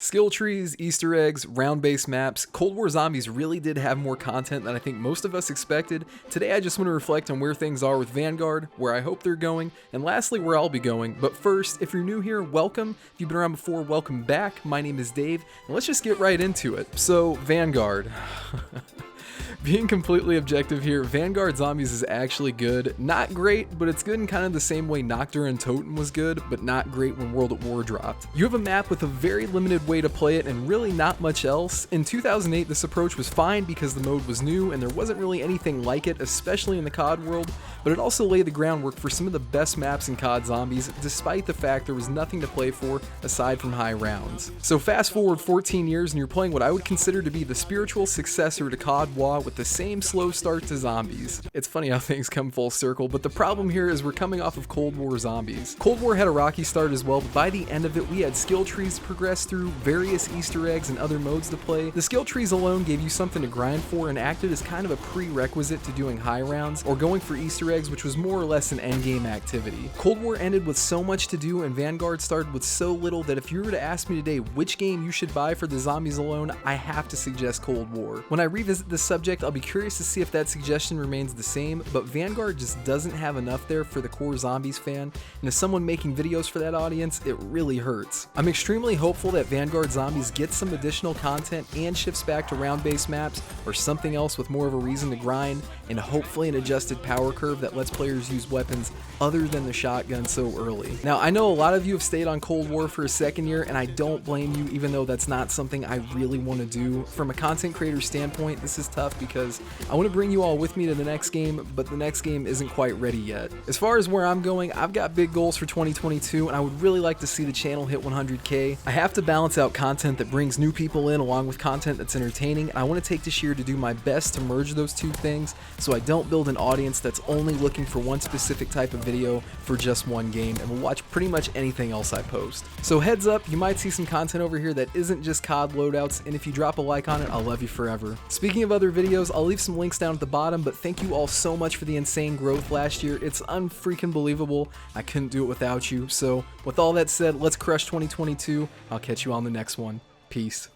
Skill trees, Easter eggs, round-based maps, Cold War Zombies really did have more content than I think most of us expected. Today I just want to reflect on where things are with Vanguard, where I hope they're going, and lastly where I'll be going. But first, if you're new here, welcome. If you've been around before, welcome back. My name is Dave, and let's just get right into it. So, Vanguard. Being completely objective here, Vanguard Zombies is actually good. Not great, but it's good in kind of the same way Nocturne and Totem was good, but not great when World at War dropped. You have a map with a very limited way to play it and really not much else. In 2008, this approach was fine because the mode was new and there wasn't really anything like it, especially in the COD world, but it also laid the groundwork for some of the best maps in COD Zombies, despite the fact there was nothing to play for aside from high rounds. So fast forward 14 years and you're playing what I would consider to be the spiritual successor to COD WoW with the same slow start to Zombies. It's funny how things come full circle, but the problem here is we're coming off of Cold War Zombies. Cold War had a rocky start as well, but by the end of it we had skill trees to progress through, various Easter eggs and other modes to play. The skill trees alone gave you something to grind for and acted as kind of a prerequisite to doing high rounds or going for Easter eggs, which was more or less an endgame activity. Cold War ended with so much to do and Vanguard started with so little that if you were to ask me today which game you should buy for the Zombies alone, I have to suggest Cold War. When I revisit this subject, I'll be curious to see if that suggestion remains the same, but Vanguard just doesn't have enough there for the core Zombies fan, and as someone making videos for that audience, it really hurts. I'm extremely hopeful that Vanguard Zombies gets some additional content and shifts back to round-based maps or something else with more of a reason to grind, and hopefully an adjusted power curve that lets players use weapons other than the shotgun so early. Now, I know a lot of you have stayed on Cold War for a second year, and I don't blame you, even though that's not something I really want to do. From a content creator standpoint, this is tough because I want to bring you all with me to the next game, but the next game isn't quite ready yet. As far as where I'm going, I've got big goals for 2022, and I would really like to see the channel hit 100K. I have to balance out content that brings new people in along with content that's entertaining, and I want to take this year to do my best to merge those two things so I don't build an audience that's only looking for one specific type of video for just one game and will watch pretty much anything else I post. So heads up, you might see some content over here that isn't just COD loadouts, and if you drop a like on it, I'll love you forever. Speaking of other videos, I'll leave some links down at the bottom, but thank you all so much for the insane growth last year. It's unfreaking believable. I couldn't do it without you. So with all that said, let's crush 2022. I'll catch you on the next one. Peace.